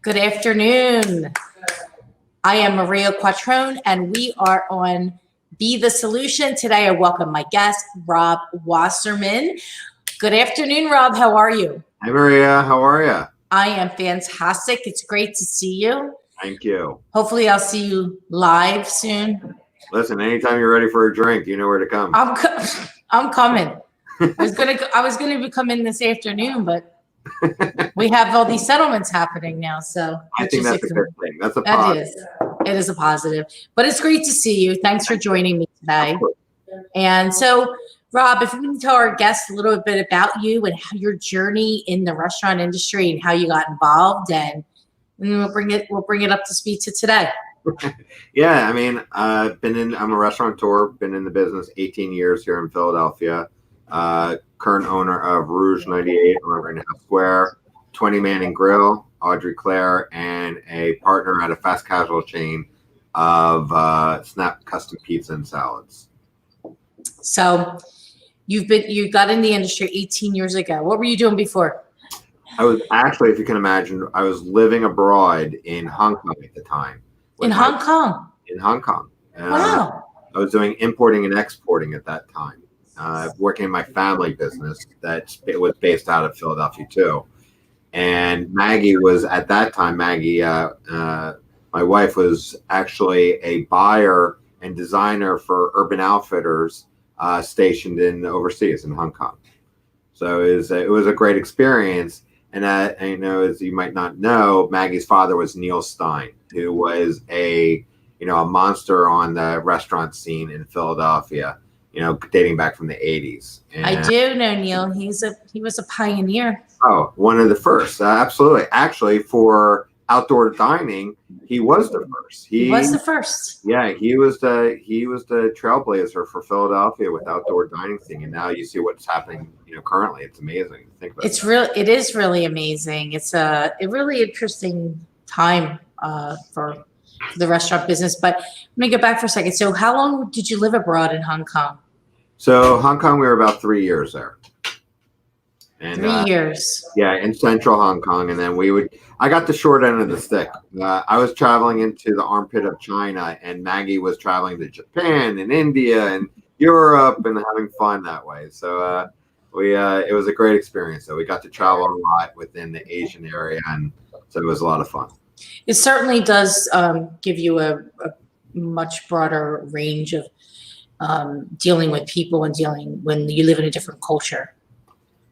Good afternoon. I am Maria Quattrone, and we are on Be the Solution. Today, I welcome my guest, Rob Wasserman. Good afternoon, Rob. How are you? Hi, Maria. How are you? I am fantastic. It's great to see you. Thank you. Hopefully, I'll see you live soon. Listen, anytime you're ready for a drink, you know where to come. I'm coming. I was gonna come in this afternoon, but we have all these settlements happening now, so I think that's a good thing. That's a positive. It is a positive, but it's great to see you. Thanks for joining me today. And so, Rob, if you can tell our guests a little bit about you and how your journey in the restaurant industry and how you got involved, and we'll bring it up to speed to today. Yeah, I mean, I'm a restaurateur, been in the business 18 years here in Philadelphia. Current owner of Rouge 98 on Rittenhouse Square, 20 Manning Grill, Audrey, and a partner at a fast casual chain of Snap Custom Pizza and Salads. So you got in the industry 18 years ago. What were you doing before? I was actually, if you can imagine, I was living abroad in Hong Kong at the time. In Hong Kong? In Hong Kong. Wow. I was doing importing and exporting at that time. Working in my family business it was based out of Philadelphia too. And Maggie was at that time, my wife was actually a buyer and designer for Urban Outfitters stationed in overseas in Hong Kong. So it was a great experience. And as you might not know, Maggie's father was Neil Stein, who was a monster on the restaurant scene in Philadelphia, dating back from the 80s. And I do know Neil. He was a pioneer. Oh, one of the first. Absolutely. Actually, for outdoor dining, he was the first. He was the first. Yeah, he was the trailblazer for Philadelphia with outdoor dining thing. And now you see what's happening, currently. It's amazing to think about. It is really amazing. It's a really interesting time for the restaurant business. But let me get back for a second. So how long did you live abroad in Hong Kong? So Hong Kong, we were about 3 years there. And, 3 years. Yeah, in central Hong Kong. And then I got the short end of the stick. I was traveling into the armpit of China, and Maggie was traveling to Japan and India and Europe and having fun that way. So it was a great experience. So we got to travel a lot within the Asian area, and so it was a lot of fun. It certainly does give you a much broader range of dealing with people and when you live in a different culture.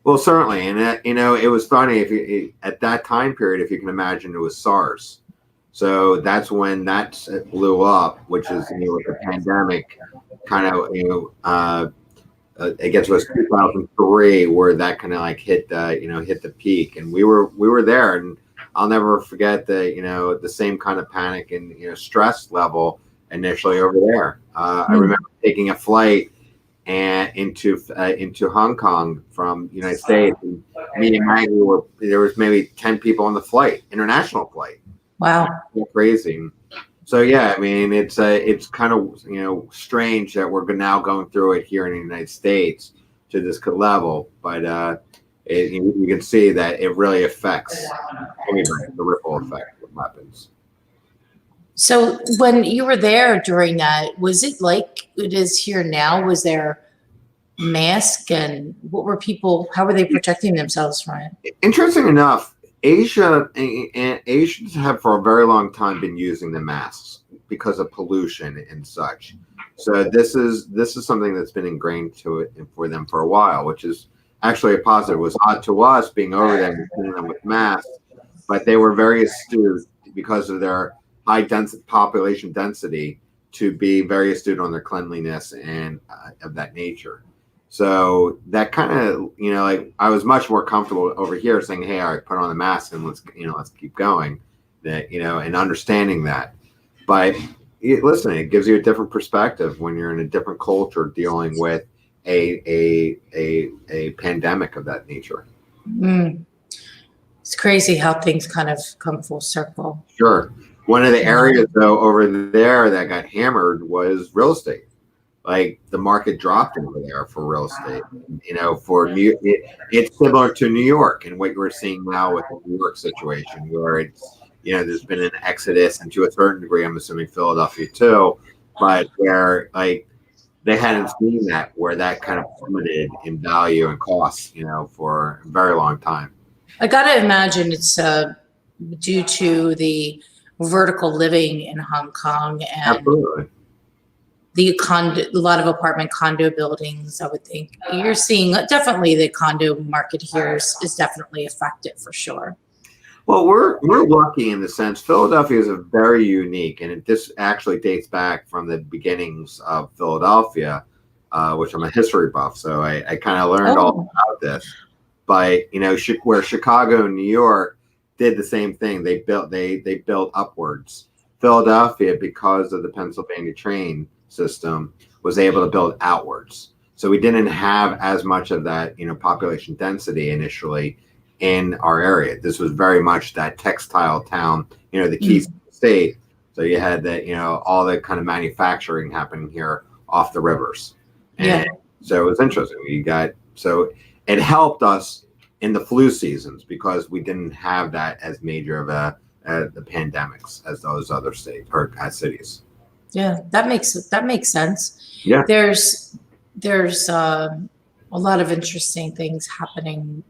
Well, certainly. And, it was funny at that time period, if you can imagine, it was SARS. So that's when that blew up, which is, with the pandemic kind of, I guess it was 2003 where that kind of hit the peak. And we were there, and I'll never forget the same kind of panic and, stress level initially over there. I remember taking a flight into Hong Kong from the United States, and me and Maggie there was maybe 10 people on the flight, international flight. Wow, crazy. So yeah, I mean it's kind of strange that we're now going through it here in the United States to this level, but you can see that it really affects the ripple effect what happens. So when you were there during that, was it like it is here now? Was there masks, and how were they protecting themselves from it? Interesting enough, Asians have for a very long time been using the masks because of pollution and such. So this is something that's been ingrained to it for them for a while, which is actually a positive. It was odd to us being over there and seeing them with masks, but they were very astute because of their high population density to be very astute on their cleanliness and of that nature. So that kind of, I was much more comfortable over here saying, hey, all right, put on the mask and let's keep going, and understanding that. But listen, it gives you a different perspective when you're in a different culture dealing with a pandemic of that nature. It's crazy how things kind of come full circle. Sure. One of the areas though over there that got hammered was real estate. Like the market dropped over there for real estate. It's similar to New York and what we're seeing now with the New York situation, where there's been an exodus, and to a certain degree, I'm assuming Philadelphia too, but where like they hadn't seen that, where that kind of plummeted in value and costs, for a very long time. I gotta imagine it's due to the vertical living in Hong Kong and Absolutely. a lot of apartment condo buildings. I would think you're seeing definitely the condo market here is definitely affected for sure. Well, we're lucky in the sense Philadelphia is a very unique, and this actually dates back from the beginnings of Philadelphia, which I'm a history buff, so I kind of learned all about this. But where Chicago and New York did the same thing, they built upwards. Philadelphia, because of the Pennsylvania train system, was able to build outwards. So we didn't have as much of that population density initially in our area. This was very much that textile town, the keys of the state. So you had that, all the kind of manufacturing happening here off the rivers. And so it was interesting. So it helped us in the flu seasons because we didn't have that as major of the pandemics as those other states or cities. Yeah, that makes sense. Yeah. There's a lot of interesting things happening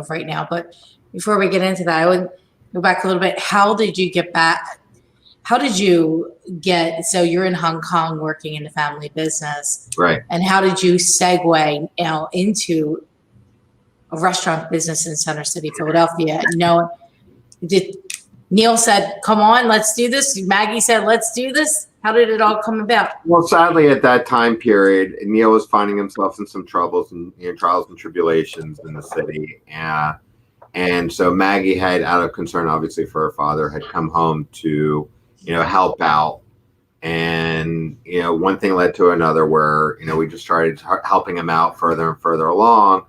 right now. But before we get into that, I would go back a little bit. How did you get back? How did you so you're in Hong Kong working in the family business. Right. And how did you segue into a restaurant business in Center City, Philadelphia? Did Neil said, come on, let's do this. Maggie said, let's do this. How did it all come about? Well, sadly, at that time period, Neil was finding himself in some troubles and trials and tribulations in the city. And so Maggie had, out of concern, obviously, for her father, had come home to, help out. And, one thing led to another where, we just started helping him out further and further along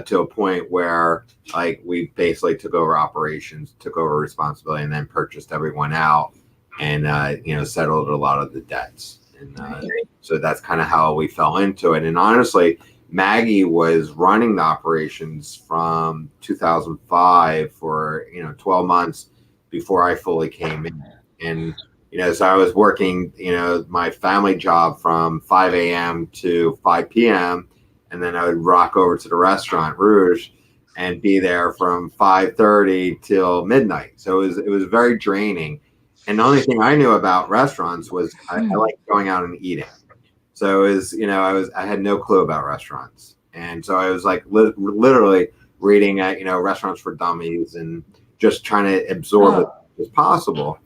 to a point where, like, we basically took over operations, took over responsibility, and then purchased everyone out. And settled a lot of the debts, and so that's kind of how we fell into it. And honestly, Maggie was running the operations from 2005 for 12 months before I fully came in. And so I was working my family job from 5 a.m. to 5 p.m. and then I would rock over to the restaurant Rouge and be there from 5:30 till midnight. So it was very draining. And the only thing I knew about restaurants was I liked going out and eating. So it was, I had no clue about restaurants. And so I was like literally reading at, Restaurants for Dummies and just trying to absorb it as possible.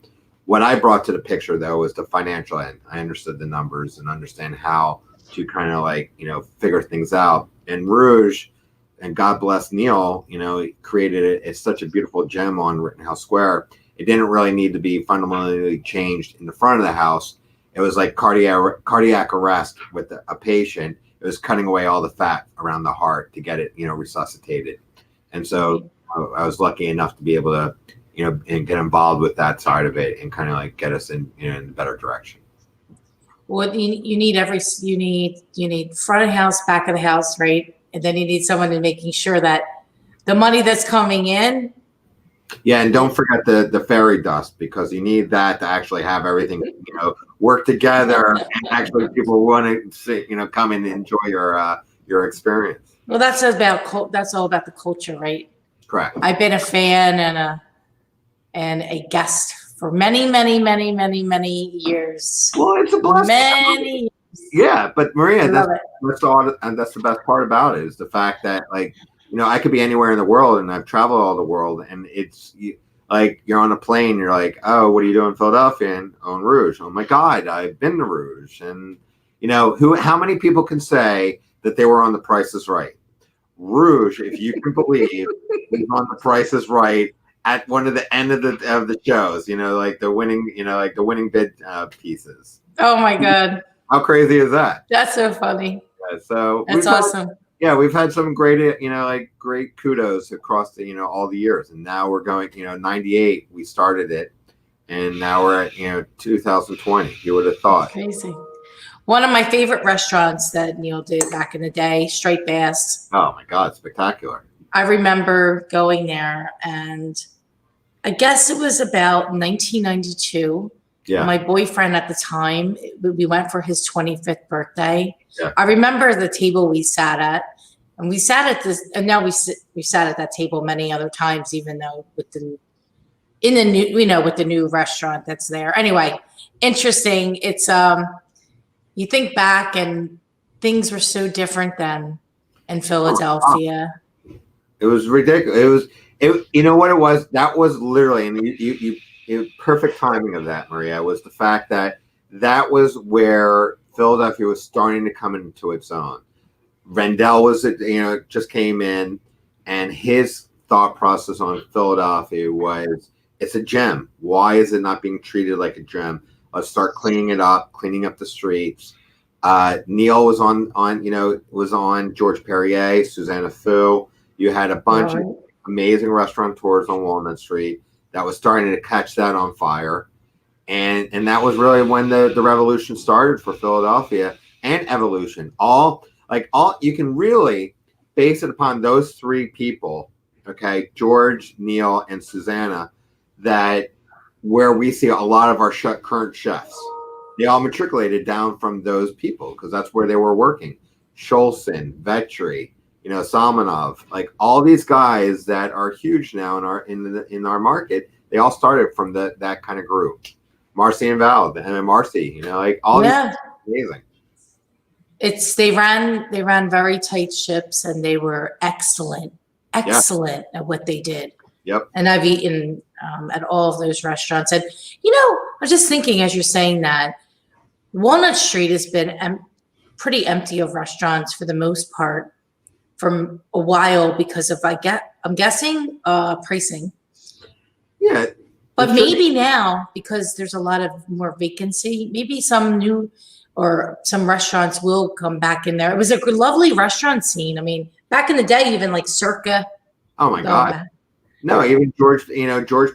What I brought to the picture though was the financial end. I understood the numbers and understand how to kind of figure things out. And Rouge, and God bless Neil, created it. It's such a beautiful gem on Rittenhouse Square. It didn't really need to be fundamentally changed in the front of the house. It was like cardiac arrest with a patient. It was cutting away all the fat around the heart to get it, resuscitated. And so I was lucky enough to be able to, and get involved with that side of it and kind of like get us in a better direction. Well, you need front of house, back of the house, right? And then you need someone in making sure that the money that's coming in. Yeah, and don't forget the fairy dust, because you need that to actually have everything, work together, and actually people want to come and enjoy your experience. Well, that's all about the culture, right? Correct. I've been a fan and a guest for many, many, many, many, many years. Well, it's a blessing. Many years. Yeah, but Maria, that's the best part about it is the fact that I could be anywhere in the world, and I've traveled all the world, and it's like you're on a plane, you're like, oh, what are you doing in Philadelphia? And on Rouge. Oh my God, I've been to Rouge. And how many people can say that they were on The Price is Right? Rouge, if you can believe, was on The Price is Right at one of the end of the shows, like the winning bid pieces. Oh my God. How crazy is that? That's so funny. Yeah, so that's awesome. We've had some great, great kudos across the, all the years. And now we're going, 98, we started it. And now we're at, 2020. You would have thought. Crazy. One of my favorite restaurants that Neil did back in the day, Straight Bass. Oh my God, spectacular. I remember going there, and I guess it was about 1992. Yeah. My boyfriend at the time, we went for his 25th birthday. Yeah. I remember the table we sat at, and we sat at this, and now we sat at that table many other times, even though with the new restaurant that's there. Anyway, interesting. It's you think back and things were so different then in Philadelphia. It was ridiculous. You know what it was? That was literally, and you perfect timing of that, Maria, was the fact that was where Philadelphia was starting to come into its own. Rendell just came in, and his thought process on Philadelphia was, it's a gem. Why is it not being treated like a gem? Let's start cleaning it up, cleaning up the streets. Neil was on George Perrier, Susanna Fu. You had a bunch of amazing restaurateurs on Walnut Street that was starting to catch that on fire. And that was really when the revolution started for Philadelphia, and evolution. All you can really base it upon those three people, okay, George, Neil, and Susanna, that where we see a lot of our current chefs. They all matriculated down from those people because that's where they were working. Scholson, Vetri, Salmanov, like all these guys that are huge now in our market, they all started from that kind of group. Marcy and Val, and Marcy, like all these amazing. They ran very tight ships, and they were excellent at what they did. Yep. And I've eaten at all of those restaurants, and I was just thinking as you're saying that Walnut Street has been pretty empty of restaurants for the most part from a while because of I'm guessing pricing. Yeah. But maybe now, because there's a lot of more vacancy, maybe some new or some restaurants will come back in there. It was a lovely restaurant scene. I mean, back in the day, even like Circa. Oh my God. No, even George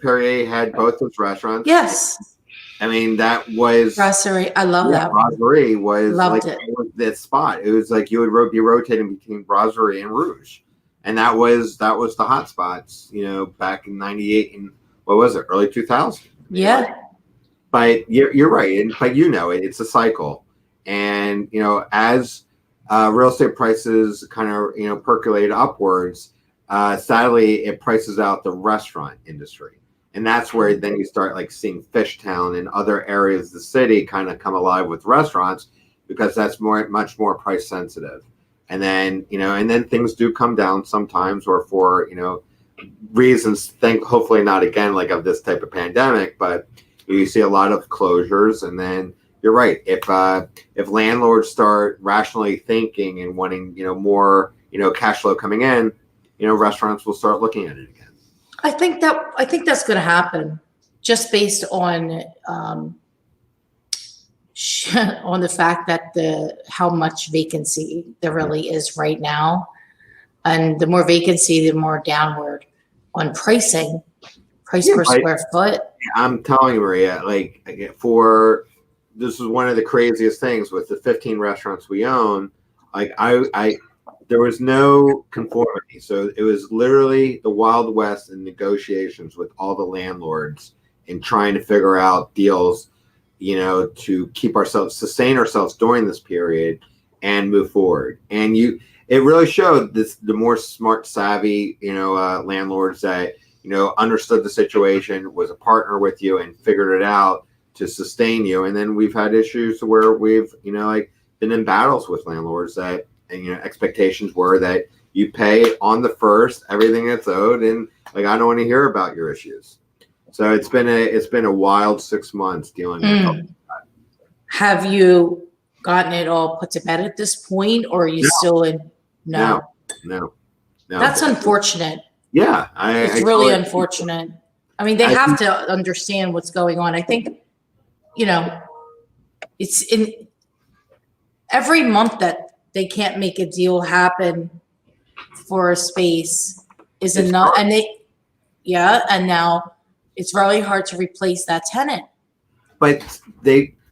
Perrier had both those restaurants. Yes. I mean, that was Brasserie. I love that. Brasserie was Loved it was that spot. It was like you would be rotating between Brasserie and Rouge, and that was the hot spots. Back in '98 and what was it, early 2000? Yeah. But you're right, but it's a cycle, and as real estate prices kind of percolate upwards, sadly it prices out the restaurant industry. And that's where then you start like seeing Fishtown and other areas of the city kind of come alive with restaurants, because that's much more price sensitive. And then, things do come down sometimes, or for, reasons, hopefully not again, like of this type of pandemic, but you see a lot of closures. And then you're right. If landlords start rationally thinking and wanting, more, cash flow coming in, restaurants will start looking at it again. I think that's going to happen, just based on on the fact that how much vacancy there really is right now, and the more vacancy, the more downward on price per square foot. I'm telling you, Maria, this is one of the craziest things with the 15 restaurants we own. Like there was no conformity. So it was literally the Wild West in negotiations with all the landlords and trying to figure out deals, to sustain ourselves during this period and move forward. And it really showed the more smart, savvy, landlords that, understood the situation, was a partner with you and figured it out to sustain you. And then we've had issues where we've, been in battles with landlords that, and expectations were that you pay on the first everything that's owed, and I don't want to hear about your issues. So it's been a wild 6 months dealing with that. Have you gotten it all put to bed at this point, or are you still in? No. That's unfortunate. Yeah, it's really unfortunate. I mean, they have to understand what's going on. I think, it's in every month that they can't make a deal happen for a space is enough. And and now it's really hard to replace that tenant. But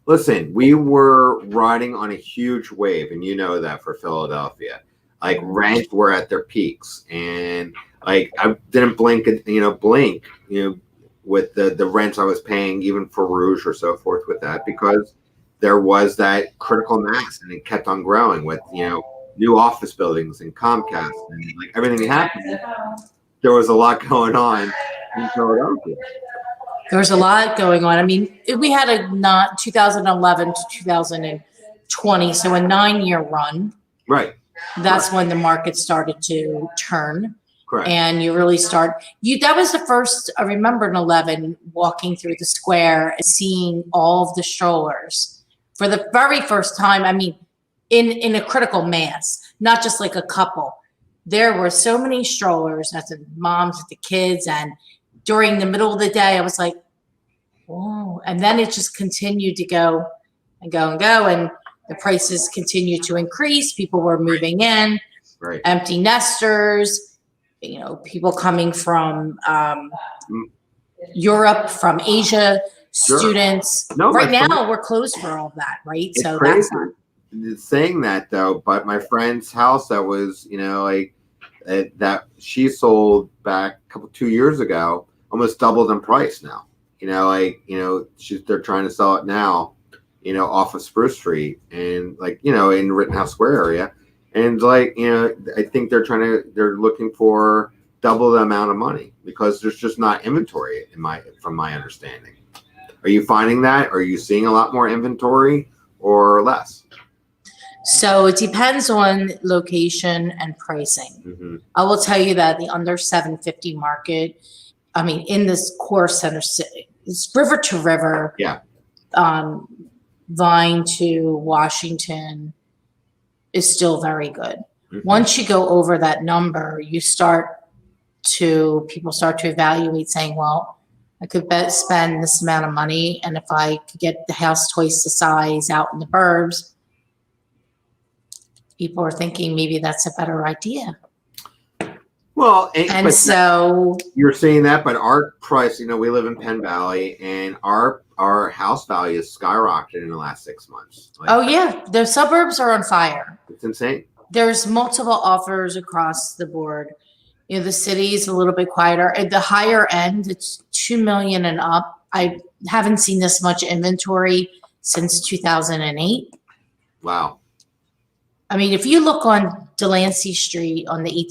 we were riding on a huge wave, and that for Philadelphia, rents were at their peaks, and I didn't blink, with the rents I was paying, even for Rouge or so forth with that, because there was that critical mass and it kept on growing with, new office buildings and Comcast and like everything happened. There was a lot going on in Philadelphia. There was a lot going on. I mean, we had a not 2011 to 2020, so a 9-year run. Right. That's when the market started to turn. Correct. And you really that was the first, I remember in 11 walking through the square and seeing all of the strollers for the very first time. I mean, in a critical mass, not just like a couple. There were so many strollers at the moms, at the kids, and during the middle of the day, I was like, whoa. And then it just continued to go and go and go. And the prices continued to increase. People were moving in, right. Empty nesters, people coming from Europe, from Asia, sure. students. No, right now, we're closed for all of that, right? It's so crazy. That's not. Saying that though, but my friend's house that was, that she sold back 2 years ago, almost doubled in price now. They're trying to sell it now, off of Spruce Street and in Rittenhouse Square area. And I think they're looking for double the amount of money because there's just not inventory from my understanding. Are you finding that? Are you seeing a lot more inventory or less? So it depends on location and pricing. Mm-hmm. I will tell you that the under 750 market, I mean, in this core center city, it's river to river, Vine to Washington is still very good. Mm-hmm. Once you go over that number, people start to evaluate saying, well, I could spend this amount of money. And if I could get the house twice the size out in the burbs, people are thinking maybe that's a better idea. Well, and so you're saying that, but our price, we live in Penn Valley and our house value has skyrocketed in the last 6 months. Oh yeah. The suburbs are on fire. It's insane. There's multiple offers across the board. The city's a little bit quieter. At the higher end, it's 2 million and up. I haven't seen this much inventory since 2008. Wow. I mean, if you look on Delancey Street on the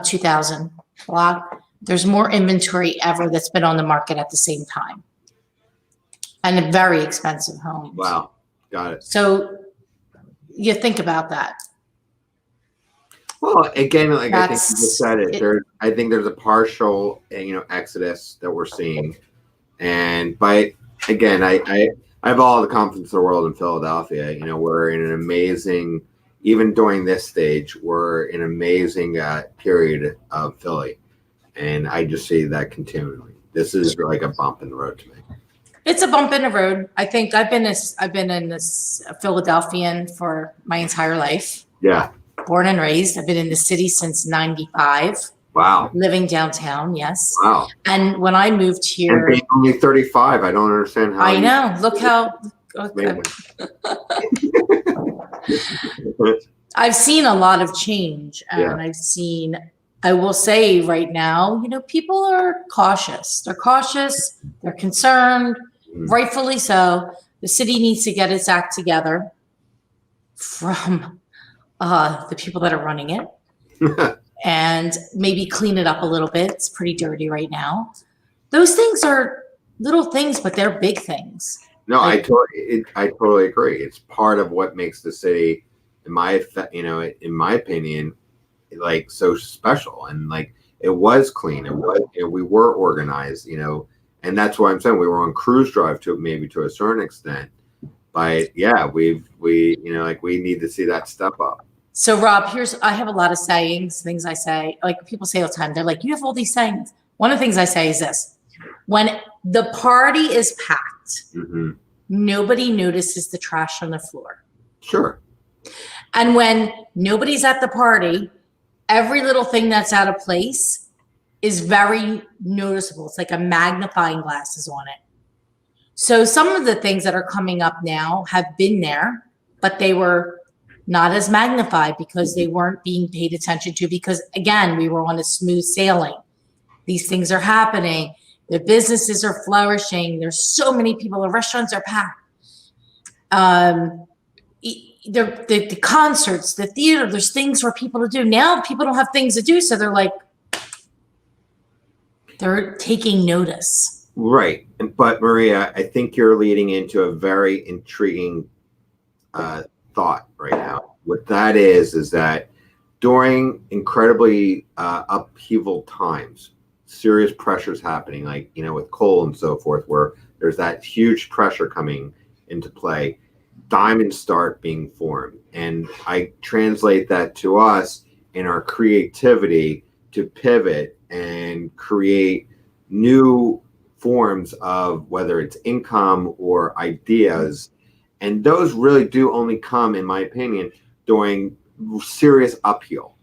2000 block, there's more inventory ever that's been on the market at the same time. And a very expensive homes. Wow. Got it. So you think about that. Well, again, I think you just said it. I think there's a partial, exodus that we're seeing. But again, I have all the confidence in the world in Philadelphia. We're in an amazing, even during this stage, we're in an amazing period of Philly. And I just see that continually. This is like a bump in the road to me. It's a bump in the road. I think I've been in this Philadelphian for my entire life. Yeah. Born and raised. I've been in the city since 95. Wow. Living downtown, yes. Wow. And when I moved here, and being only 35, I don't understand how. I know. Look how. Okay. I've seen a lot of change, and yeah. I will say right now, people are cautious. They're cautious. They're concerned, rightfully so. The city needs to get its act together from the people that are running it. And maybe clean it up a little bit. It's pretty dirty right now. Those things are little things, but they're big things. No, I totally agree. It's part of what makes the city, in my opinion, so special. And it was clean. It was, we were organized, and that's why I'm saying we were on cruise drive to a certain extent. But yeah, we need to see that step up. So Rob, I have a lot of things I say, people say all the time, they're like, you have all these sayings. One of the things I say is this: when the party is packed, mm-hmm. nobody notices the trash on the floor. Sure. And when nobody's at the party, every little thing that's out of place is very noticeable. It's like a magnifying glass is on it. So some of the things that are coming up now have been there, but they were not as magnified because they weren't being paid attention to, because again, we were on a smooth sailing. These things are happening. The businesses are flourishing. There's so many people. The restaurants are packed. The concerts, the theater, there's things for people to do. Now people don't have things to do, so they're taking notice. Right. But Maria, I think you're leading into a very intriguing thought right now. What that is that during incredibly upheaval times, serious pressures happening, like, with coal and so forth, where there's that huge pressure coming into play, diamonds start being formed. And I translate that to us in our creativity to pivot and create new forms of whether it's income or ideas. And those really do only come, in my opinion, during serious upheaval.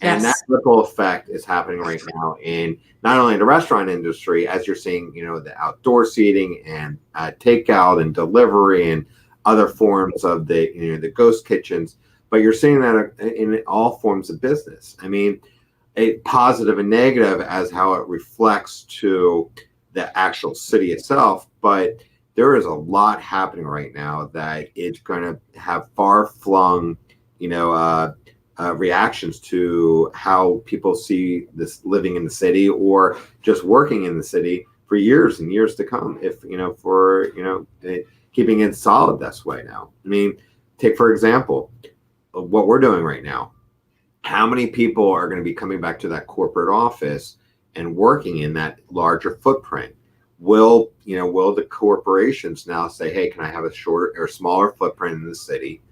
And that ripple effect is happening right now in not only the restaurant industry, as you're seeing, the outdoor seating and takeout and delivery and other forms of the ghost kitchens, but you're seeing that in all forms of business. I mean, a positive and negative as how it reflects to the actual city itself, but there is a lot happening right now that it's going to have far-flung, reactions to how people see this living in the city or just working in the city for years and years to come. If keeping it solid this way now. I mean, take for example what we're doing right now. How many people are going to be coming back to that corporate office and working in that larger footprint? Will the corporations now say, hey, can I have a shorter or smaller footprint in the city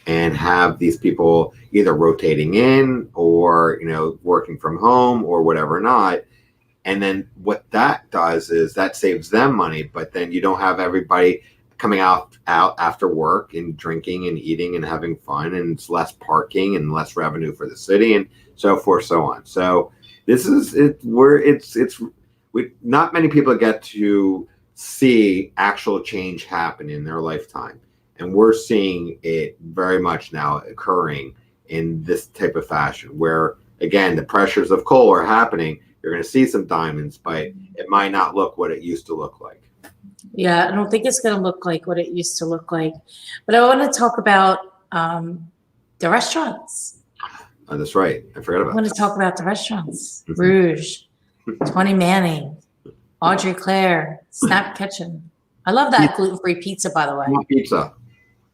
and have these people either rotating in or, working from home or whatever not? And then what that does is that saves them money, but then you don't have everybody coming out after work and drinking and eating and having fun, and it's less parking and less revenue for the city and so forth, so on. So this is it where not many people get to see actual change happen in their lifetime. And we're seeing it very much now occurring in this type of fashion where, again, the pressures of coal are happening. You're going to see some diamonds, but it might not look what it used to look like. Yeah, I don't think it's going to look like what it used to look like. But I want to talk about the restaurants. Oh, that's right. I forgot about that. I want to talk about the restaurants. Rouge, Tony Manning, Audrey Claire, Snap Kitchen. I love that gluten-free pizza, by the way. Snap Pizza.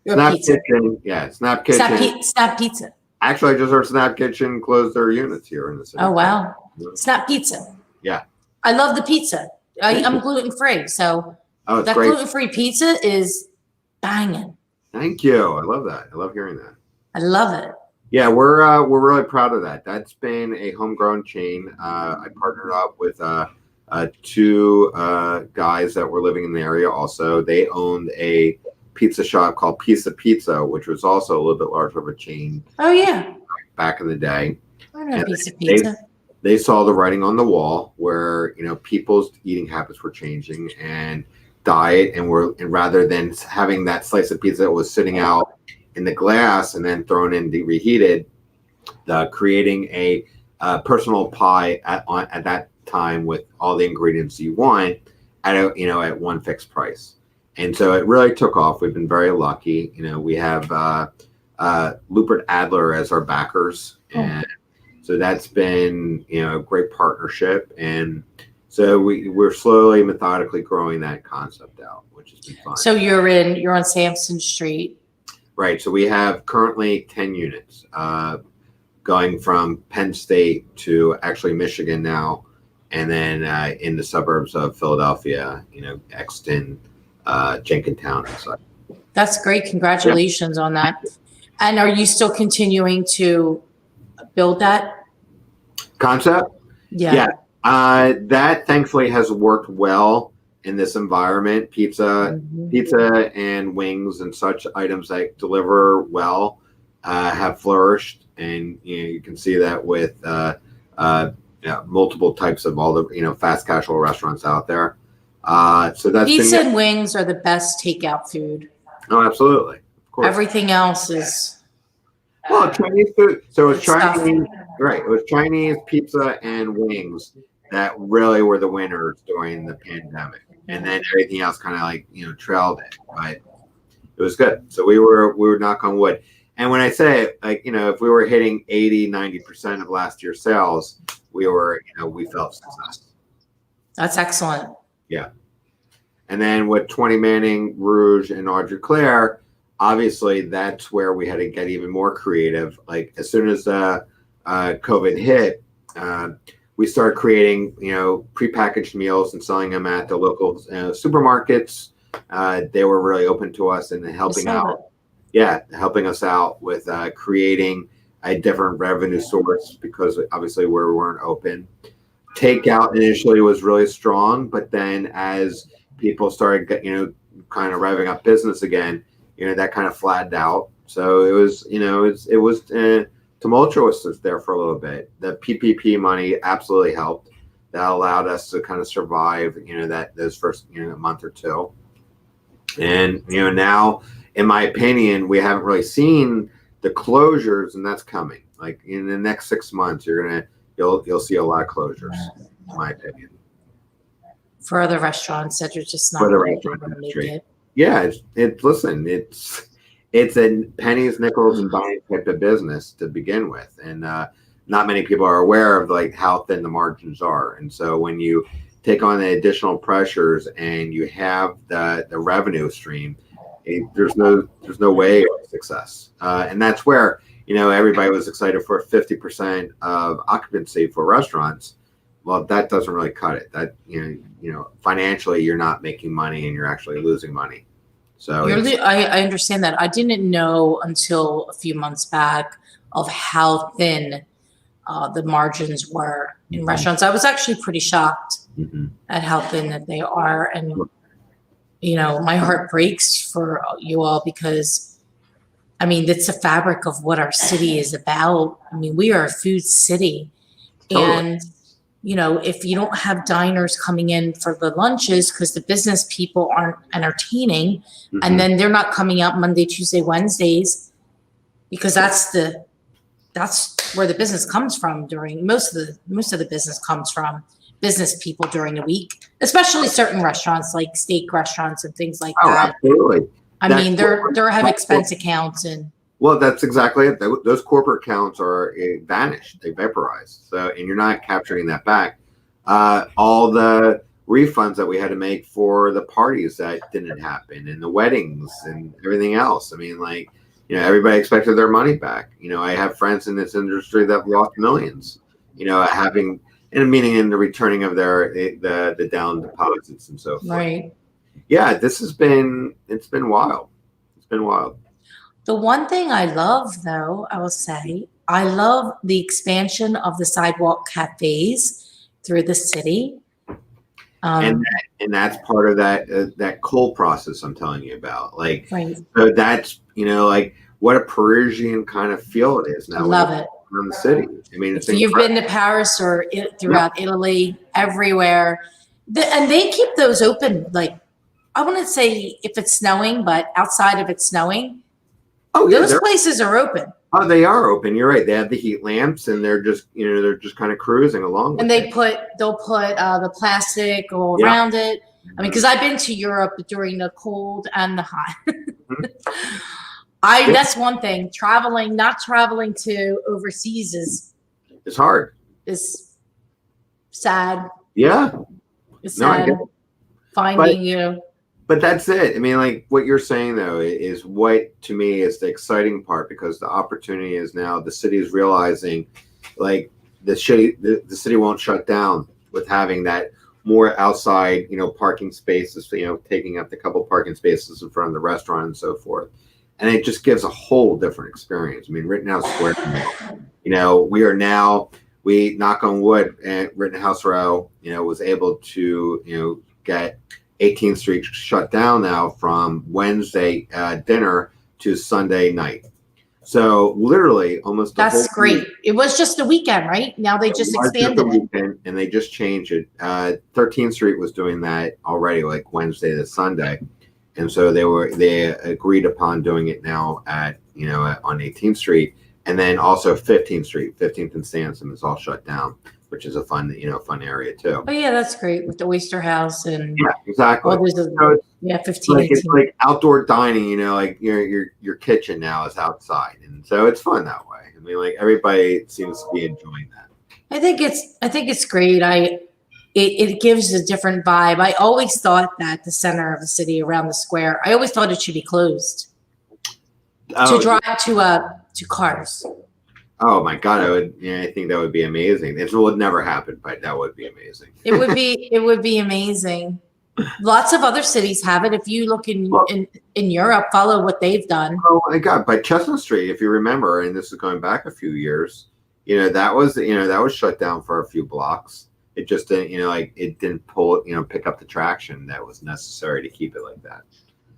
Snap Kitchen. Yeah, Snap Kitchen. Snap Pizza. Actually, I just heard Snap Kitchen close their units here in the city. Oh, wow. Snap Pizza. Yeah. I love the pizza. I'm gluten-free, so that great. Gluten-free pizza is banging. Thank you. I love that. I love hearing that. I love it. Yeah, we're really proud of that. That's been a homegrown chain. I partnered up with two guys that were living in the area also. They owned a pizza shop called Pizza, which was also a little bit larger of a chain. Oh, yeah. Back in the day. I know Pizza. They saw the writing on the wall where, people's eating habits were changing and diet, and rather than having that slice of pizza that was sitting out in the glass and then thrown in to reheated, creating a personal pie at that time with all the ingredients you want at one fixed price. And so it really took off. We've been very lucky. We have Lupert Adler as our backers, and so that's been a great partnership. And so we're slowly, methodically growing that concept out, which has been fun. So you're on Sampson Street. Right. So we have currently 10 units going from Penn State to actually Michigan now, and then in the suburbs of Philadelphia, Exton, Jenkintown and such. That's great. Congratulations on that. And are you still continuing to build that concept? Yeah. That thankfully has worked well in this environment. Pizza and wings and such items that deliver well have flourished, and you can see that with multiple types of all the fast casual restaurants out there. So that's pizza and wings are the best takeout food. Oh, absolutely. Of course. Everything else is Chinese food. So it's Chinese. Right. It was Chinese, pizza, and wings that really were the winners during the pandemic. And then everything else kind of like, trailed it. But it was good. So we were knock on wood. And when I say like, if we were hitting 80, 90% of last year's sales, we felt success. That's excellent. Yeah. And then with 20 Manning, Rouge, and Audrey Claire, obviously that's where we had to get even more creative. Like as soon as COVID hit, we started creating, prepackaged meals and selling them at the local supermarkets. They were really open to us and helping out. Yeah, helping us out with creating a different revenue source because obviously we weren't open. Takeout initially was really strong, but then as people started, kind of revving up business again, that kind of flattened out. So it was, it was tumultuous there for a little bit. The PPP money absolutely helped. That allowed us to kind of survive, those first, month or two. And, now, in my opinion, we haven't really seen the closures, and that's coming. Like in the next 6 months, you'll see a lot of closures, in my opinion. For other restaurants that are just not going to make it. Yeah, it's a pennies, nickels, and dimes type of business to begin with, and not many people are aware of like how thin the margins are. And so when you take on the additional pressures and you have the revenue stream, there's no way of success. And that's where everybody was excited for 50% of occupancy for restaurants. Well, that doesn't really cut it. That financially you're not making money and you're actually losing money. So I understand that. I didn't know until a few months back of how thin the margins were in restaurants. I was actually pretty shocked at how thin that they are. And, my heart breaks for you all because, it's the fabric of what our city is about. We are a food city. Totally. And, if you don't have diners coming in for the lunches because the business people aren't entertaining, and then they're not coming out Monday, Tuesday, Wednesdays, because that's where the business comes from during most of the business comes from business people during the week, especially certain restaurants like steak restaurants and things like that. Absolutely. They have expense accounts and. Well, that's exactly it. Those corporate accounts are vanished. They vaporized. So, and you're not capturing that back. All the refunds that we had to make for the parties that didn't happen and the weddings and everything else. Everybody expected their money back. I have friends in this industry that lost millions, meaning in the returning of the down deposits and so forth. Right. Yeah, it's been wild. It's been wild. The one thing I love, though, I will say, I love the expansion of the sidewalk cafes through the city. And that's part of that coal process I'm telling you about. Right. So that's, what a Parisian kind of feel it is now. I love it. From the city. If you've been to Paris or throughout Italy, everywhere, and they keep those open, like, I wouldn't say if it's snowing, but outside of it snowing, those places are open. Oh, they are open. You're right. They have the heat lamps, and they're just kind of cruising along. And they'll put the plastic all around it. Because I've been to Europe during the cold and the hot. That's one thing. Not traveling to overseas it's hard. Is sad. Yeah. It's sad finding you. But that's it. What you're saying though is what to me is the exciting part, because the opportunity is now the city is realizing, like the city won't shut down with having that more outside, parking spaces, taking up the couple parking spaces in front of the restaurant and so forth, and it just gives a whole different experience. Rittenhouse Square, we knock on wood, and Rittenhouse Row, was able to get 18th Street shut down now from Wednesday dinner to Sunday night. So literally almost that's great. It was just a weekend, right? Now they just expanded it. And they just changed it. 13th Street was doing that already, like Wednesday to Sunday. And so they agreed upon doing it now at on 18th Street. and then also 15th Street, 15th and Sansom is all shut down, which is a fun area too. Oh yeah, that's great with the Oyster House and Yeah, exactly. all those. So Yeah, 15, like, 18. it's like outdoor dining, like your kitchen now is outside, and so it's fun that way. I mean, like everybody seems to be enjoying that. I think it's great. It gives a different vibe. I always thought that the center of the city around the square, I always thought it should be closed to drive to cars. Oh my God, I think that would be amazing. It would never happen, but that would be amazing. It would be amazing. Lots of other cities have it. If you look in Europe, follow what they've done. Oh my God, by Chestnut Street, if you remember, and this is going back a few years, that was shut down for a few blocks. It just didn't, it didn't pick up the traction that was necessary to keep it like that.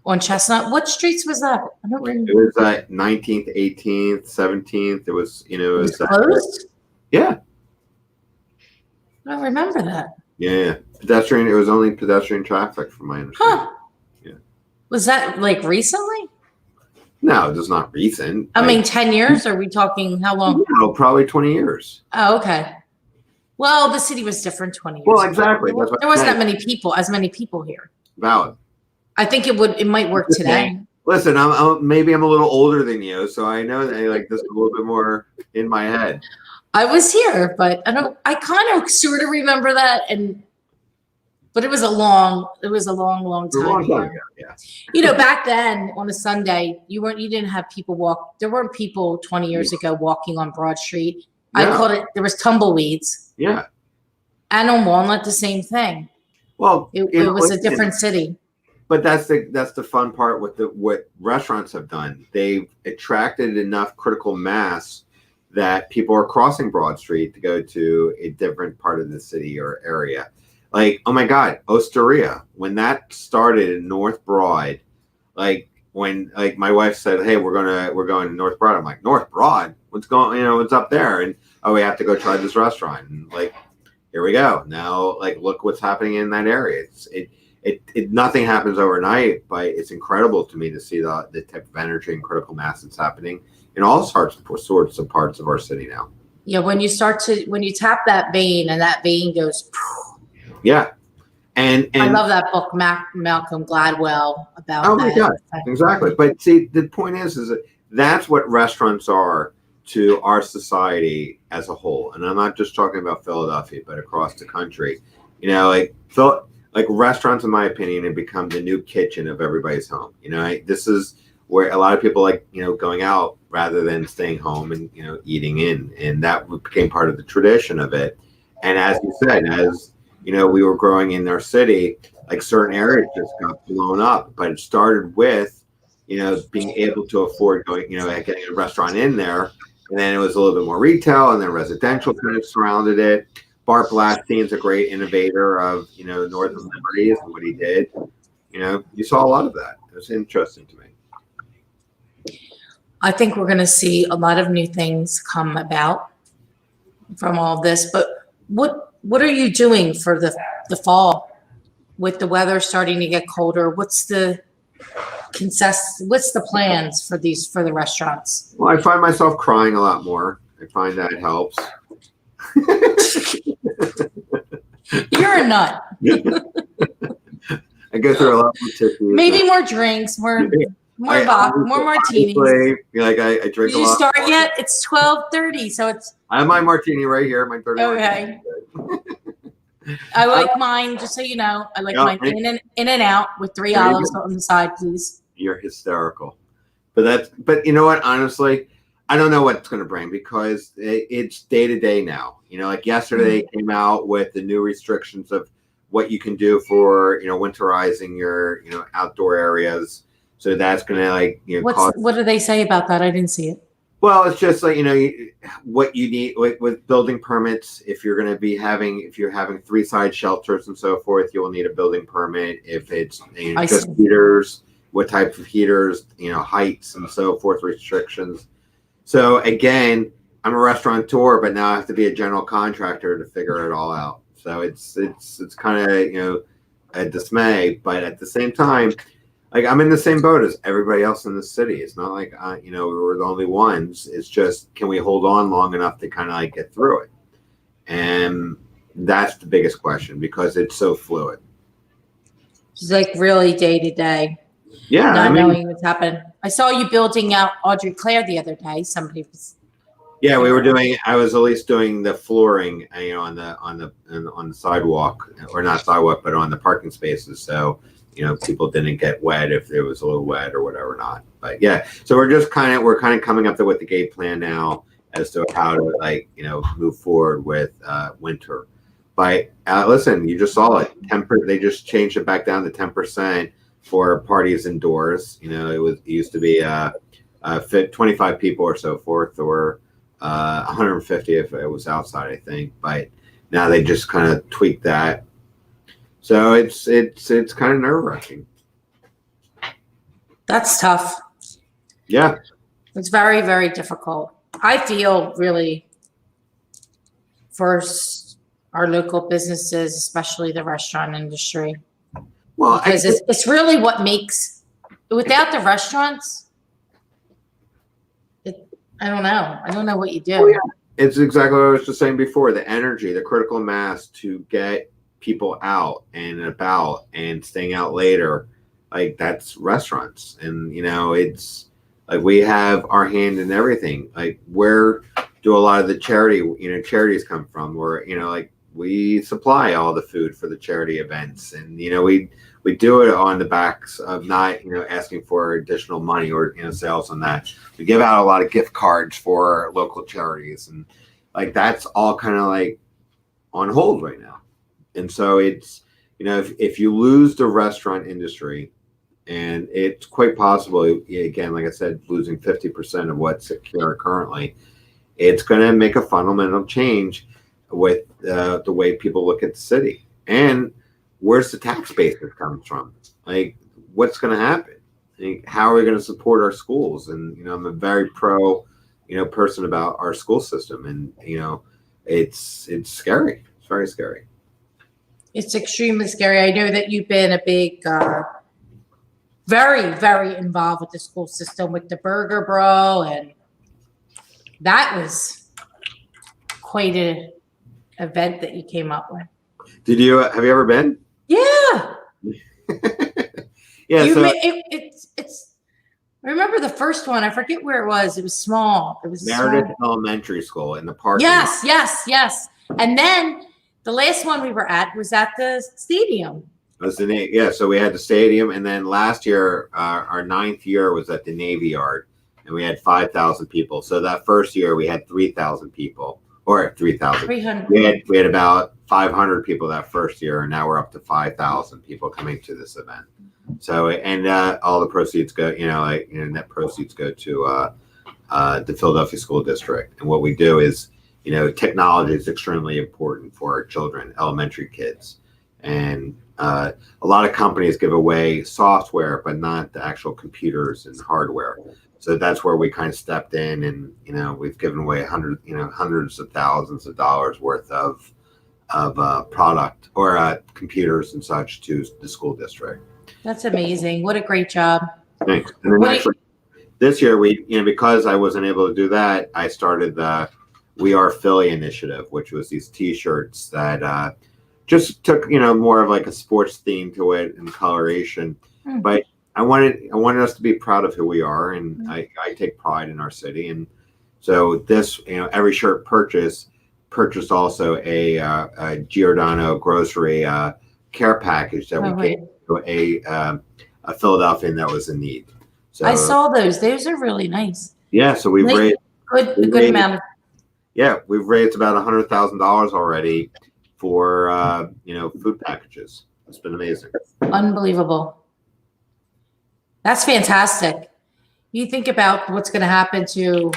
On Chestnut, what streets was that? I don't remember. It was 19th, 18th, 17th. It was, it was closed. Yeah. I don't remember that. Yeah. Pedestrian. It was only pedestrian traffic, from my understanding. Huh. Yeah. Was that like recently? No, it's not recent. I mean, 10 years? Are we talking how long? No, probably 20 years. Oh, okay. Well, the city was different 20 years ago. Well, exactly. There wasn't that many people here. Valid. I think it might work today. Listen, maybe I'm a little older than you, so I know that like this a little bit more in my head. I was here, but I kind of sort of remember that, but it was a long time ago. Yeah. Back then on a Sunday, you didn't have people walk. There weren't people 20 years ago walking on Broad Street. Yeah. I called it. There was tumbleweeds. Yeah. And on Walnut, the same thing. Well, it was a different city. But that's the fun part with what restaurants have done. They've attracted enough critical mass that people are crossing Broad Street to go to a different part of the city or area. Like, oh my God, Osteria. When that started in North Broad, like when my wife said, "Hey, we're going to North Broad," I'm like, "North Broad? What's up there?" And we have to go try this restaurant. And like, here we go. Now, like, look what's happening in that area. Nothing happens overnight, but it's incredible to me to see the type of energy and critical mass that's happening in all sorts of parts of our city now. Yeah, when you tap that vein and that vein goes. Yeah, and I love that book, Malcolm Gladwell, about. Oh my God, exactly. But see, the point is that that's what restaurants are to our society as a whole, and I'm not just talking about Philadelphia, but across the country. Like restaurants, in my opinion, have become the new kitchen of everybody's home. This is where a lot of people like, going out rather than staying home and, eating in. And that became part of the tradition of it. And as you said, we were growing in our city, like certain areas just got blown up. But it started with, being able to afford going, getting a restaurant in there. And then it was a little bit more retail, and then residential kind of surrounded it. Bart Blastein's a great innovator of, Northern Liberties and what he did. You saw a lot of that. It was interesting to me. I think we're going to see a lot of new things come about from all of this. But what are you doing for the fall with the weather starting to get colder? What's the plans for the restaurants? Well, I find myself crying a lot more. I find that helps. You're a nut. I go through a lot more tissues. Maybe more drinks, more martinis. I drink a lot. Did you start yet? It's 12:30, so it's. I have my martini right here. My 30. Okay. I like mine, just so you know. I like mine in and out with 3 olives on the side, please. You're hysterical, but you know what? Honestly, I don't know what it's going to bring because it's day to day now. Like yesterday they came out with the new restrictions of what you can do for, winterizing your, outdoor areas. So that's going to what do they say about that? I didn't see it. Well, it's just like, what you need with building permits. If you're having 3-side shelters and so forth, you will need a building permit. If it's just heaters, what type of heaters, heights and so forth, restrictions. So again, I'm a restaurateur, but now I have to be a general contractor to figure it all out. So it's kind of, a dismay, but at the same time, like I'm in the same boat as everybody else in the city. It's not like we're the only ones. It's just, can we hold on long enough to kind of like get through it? And that's the biggest question, because it's so fluid. It's like really day to day. Yeah, Not knowing what's happened. I saw you building out Audrey Claire the other day. Somebody was. Yeah, we were doing. I was at least doing the flooring, on the sidewalk, or not sidewalk, but on the parking spaces. So people didn't get wet if it was a little wet or whatever not. But yeah, so we're kind of coming up with the game plan now as to how to move forward with winter. But listen, you just saw it. They just changed it back down to 10% for parties indoors. It used to be 25 people or so forth, or 150 if it was outside, I think. But now they just kind of tweaked that. So it's kind of nerve-wracking. That's tough. Yeah. It's very, very difficult. I feel really for our local businesses, especially the restaurant industry. Well, because it's really what makes, without the restaurants, I don't know what you do. Oh, yeah. It's exactly what I was just saying before. The energy, the critical mass to get people out and about and staying out later, like that's restaurants. And, it's like we have our hand in everything. Like, where do a lot of the charities come from? Where, like we supply all the food for the charity events. And, we do it on the backs of not, asking for additional money or, sales on that. We give out a lot of gift cards for local charities, and like that's all kind of like on hold right now. And so it's, if you lose the restaurant industry, and it's quite possible, again, like I said, losing 50% of what's secure currently, it's going to make a fundamental change with the way people look at the city. And where's the tax base that comes from? Like, what's going to happen? Like, how are we going to support our schools? And, I'm a very pro, person about our school system. And, it's scary. It's very scary. It's extremely scary. I know that you've been a big, very, very involved with the school system, with the burger brawl. And that was quite an event that you came up with. Have you ever been? Yeah. Yeah. It's. I remember the first one. I forget where it was. It was small. It was Meredith Elementary School in the park. Yes. And then the last one we were at was at the stadium. So we had the stadium, and then last year, our 9th year was at the Navy Yard, and we had 5,000 people. So that first year we had 3,000 people. Or 3,000. 300. We had about 500 people that first year, and now we're up to 5,000 people coming to this event. So, and all the proceeds go, net proceeds go to the Philadelphia School District. And what we do is, technology is extremely important for our children, elementary kids, and a lot of companies give away software, but not the actual computers and hardware. So that's where we kind of stepped in, and we've given away hundreds of thousands of dollars worth of product or computers and such to the school district. That's amazing! What a great job! Thanks. And then this year because I wasn't able to do that, I started the We Are Philly initiative, which was these T-shirts that just took more of like a sports theme to it and coloration, but I wanted us to be proud of who we are, and I take pride in our city. And so this, every shirt purchased also a Giordano grocery care package that we gave to a Philadelphian that was in need. So I saw those. Those are really nice. Yeah, so we've raised a good amount of. Yeah, we've raised about $100,000 already for food packages. It's been amazing. Unbelievable. That's fantastic. You think about what's going to happen to,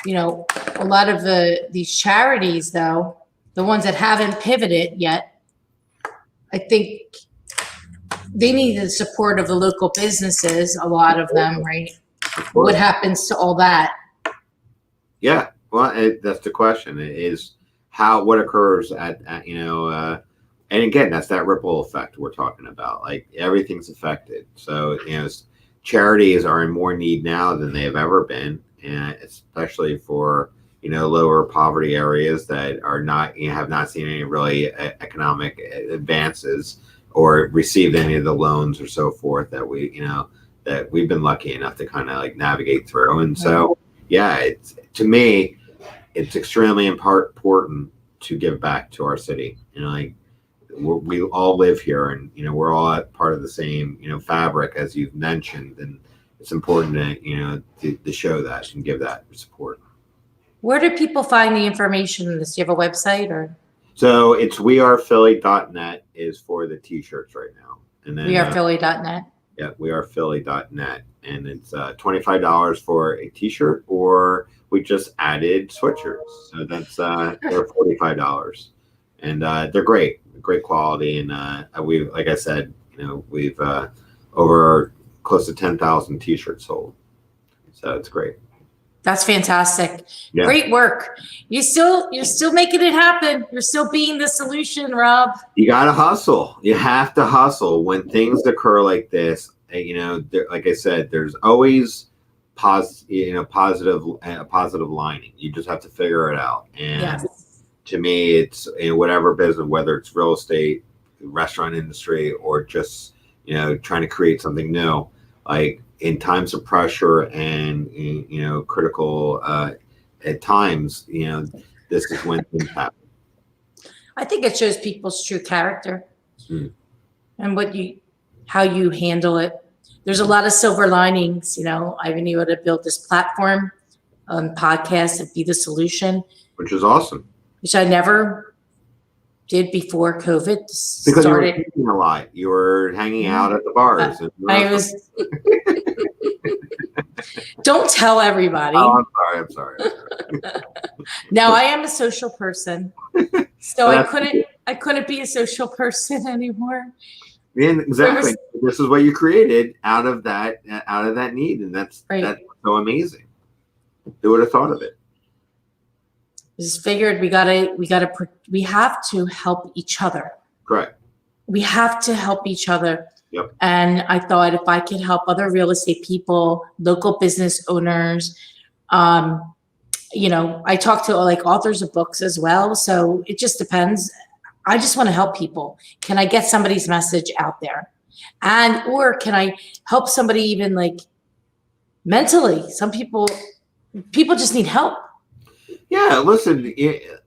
a lot of these charities, though, the ones that haven't pivoted yet. I think they need the support of the local businesses, a lot of them, right? What happens to all that? Yeah, well, that's the question. What occurs at And again, that's that ripple effect we're talking about. Like everything's affected. So, charities are in more need now than they have ever been, and especially for lower poverty areas that are not have not seen any really economic advances or received any of the loans or so forth that we've been lucky enough to kind of like navigate through. And so, yeah, to me, it's extremely important to give back to our city. Like we all live here, and we're all part of the same fabric, as you've mentioned, and it's important to show that and give that support. Where do people find the information on this? Do you have a website or? So it's wearephilly.net is for the t-shirts right now, and then wearephilly.net. Yeah, wearephilly.net, and it's $25 for a t-shirt, or we just added sweatshirts, so that's they're $45, and they're great quality, and we, like I said, we've over close to 10,000 t-shirts sold, so it's great. That's fantastic. Yeah. Great work. You're still making it happen. You're still being the solution, Rob. You gotta hustle. You have to hustle when things occur like this. Like I said, there's always positive lining. You just have to figure it out. And Yes. to me, it's in whatever business, whether it's real estate, restaurant industry, or just trying to create something new. Like in times of pressure and critical at times, this is when things happen. I think it shows people's true character and how you handle it. There's a lot of silver linings. I've been able to build this platform on podcast and be the solution, Which is awesome. which I never did before COVID Because started. you were eating a lot. You were hanging out at the bars. I was. Don't tell everybody. Oh, I'm sorry. No, I am a social person, so I couldn't be a social person anymore. Yeah, exactly. This is what you created out of that need, and that's so amazing. Who would have thought of it? Just figured we have to help each other. Correct. We have to help each other. Yep. And I thought if I could help other real estate people, local business owners, I talk to like authors of books as well. So it just depends. I just want to help people. Can I get somebody's message out there? Or can I help somebody even like mentally? Some people just need help. Yeah, listen,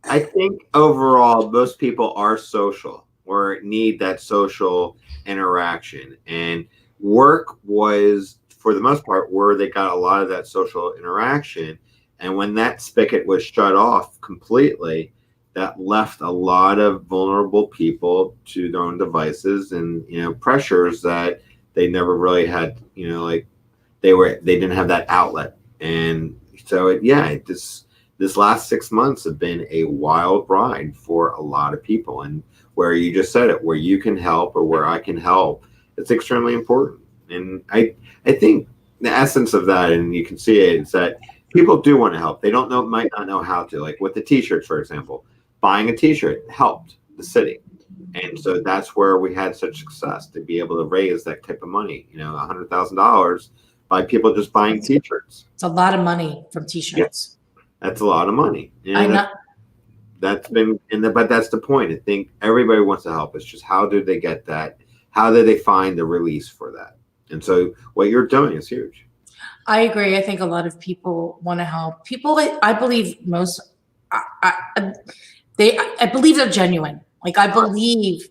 I think overall most people are social or need that social interaction, and work was, for the most part, where they got a lot of that social interaction. And when that spigot was shut off completely, that left a lot of vulnerable people to their own devices and pressures that they never really had. Like they didn't have that outlet, and so this last 6 months have been a wild ride for a lot of people. And where you just said it, where you can help or where I can help, it's extremely important. And I think the essence of that, and you can see it, is that people do want to help. They might not know how to. Like with the t-shirts, for example, buying a t-shirt helped the city. And so that's where we had such success, to be able to raise that type of money, $100,000 by people just buying t-shirts. It's a lot of money from t-shirts. Yeah. That's a lot of money. But that's the point. I think everybody wants to help. It's just how do they get that? How do they find the release for that? And so what you're doing is huge. I agree. I think a lot of people want to help. People, I believe I believe they're genuine. Like I believe,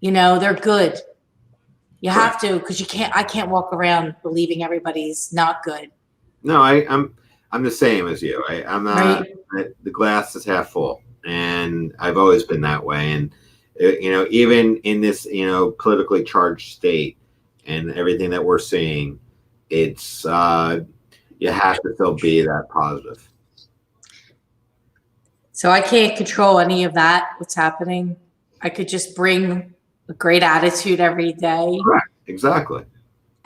they're good. You have to, because I can't walk around believing everybody's not good. No, I'm the same as you. I'm not. Right. The glass is half full, and I've always been that way. And even in this politically charged state and everything that we're seeing, it's you have to still be that positive. So I can't control any of that. What's happening? I could just bring a great attitude every day. Correct. Exactly.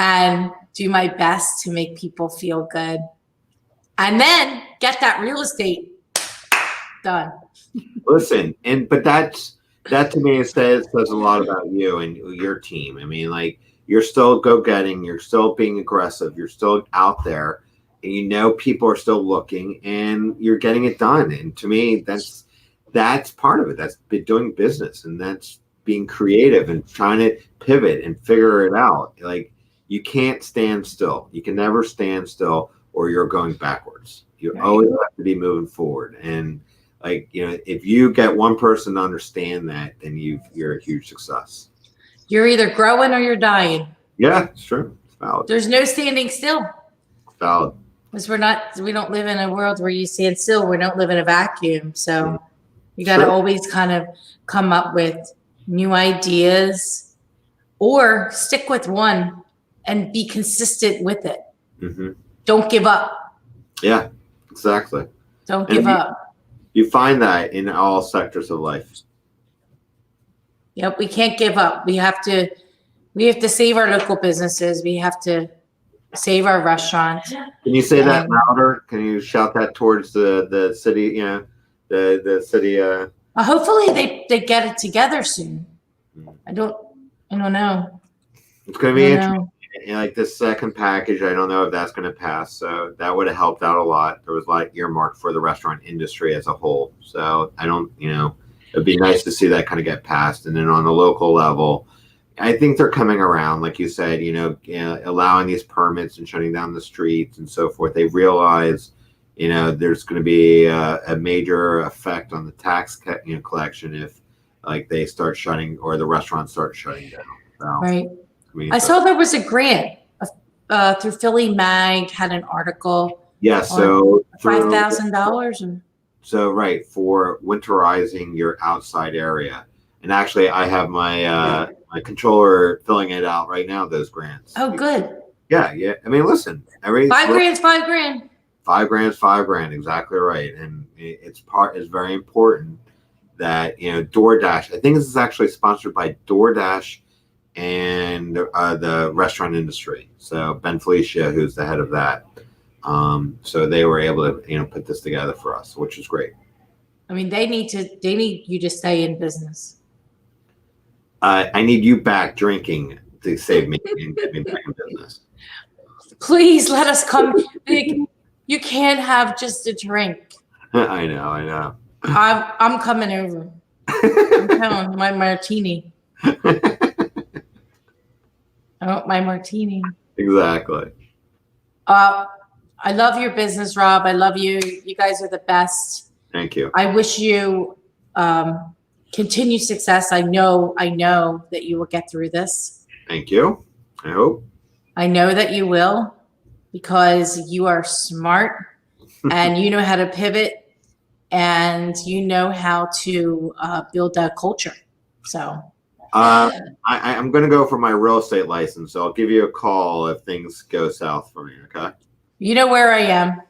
And do my best to make people feel good. And then get that real estate done. Listen, but that's that to me says a lot about you and your team. I mean, like, you're still go-getting, you're still being aggressive, you're still out there, and you know people are still looking, and you're getting it done. And to me, that's part of it. That's doing business, and that's being creative and trying to pivot and figure it out. Like, you can't stand still. You can never stand still, or you're going backwards. You always have to be moving forward. And like, you know, if you get one person to understand that, then you're a huge success. You're either growing or you're dying. Yeah, it's true. It's valid. There's no standing still. It's valid. Because we don't live in a world where you stand still. We don't live in a vacuum. So you got to always kind of come up with new ideas or stick with one and be consistent with it. Mm-hmm. Don't give up. Yeah, exactly. Don't give up. You find that in all sectors of life. Yep, we can't give up. We have to save our local businesses. We have to save our restaurant. Can you say that louder? Can you shout that towards the city? You know, the city. Hopefully they get it together soon. I don't know. It's going to be interesting. Like this second package, I don't know if that's going to pass. So that would have helped out a lot. There was a lot earmarked for the restaurant industry as a whole. So I don't, you know, it'd be nice to see that kind of get passed. And then on the local level, I think they're coming around, like you said, you know, allowing these permits and shutting down the streets and so forth. They realize, you know, there's going to be a major effect on the tax collection if, like, they start shutting or the restaurants start shutting down. So, right. I saw there was a grant through Philly Mag had an article. Yeah, so $5,000. So right, for winterizing your outside area. And actually, I have my my controller filling it out right now, those grants. Oh, good. Yeah. I mean, listen, $5 grand, $5 grand. $5 grand, exactly right. And it's very important that, you know, DoorDash, I think this is actually sponsored by DoorDash and the restaurant industry. So Ben Felicia, who's the head of that. So they were able to, you know, put this together for us, which is great. I mean, they need you to stay in business. I need you back drinking to save me and get me back in business. Please let us come. You can't have just a drink. I know. I'm coming over. I'm telling you, my martini. I want my martini. Exactly. I love your business, Rob. I love you. You guys are the best. Thank you. I wish you continued success. I know that you will get through this. Thank you. I hope. I know that you will, because you are smart and you know how to pivot and you know how to build a culture. So I'm going to go for my real estate license. So I'll give you a call if things go south for me. Okay. You know where I am.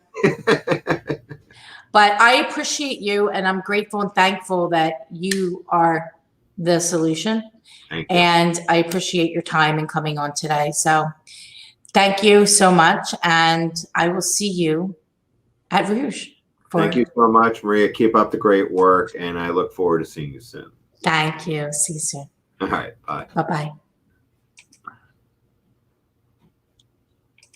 But I appreciate you, and I'm grateful and thankful that you are the solution. Thank you. And I appreciate your time and coming on today. So thank you so much. And I will see you at Rouge. Thank you so much, Maria. Keep up the great work, and I look forward to seeing you soon. Thank you. See you soon. All right. Bye. Bye-bye.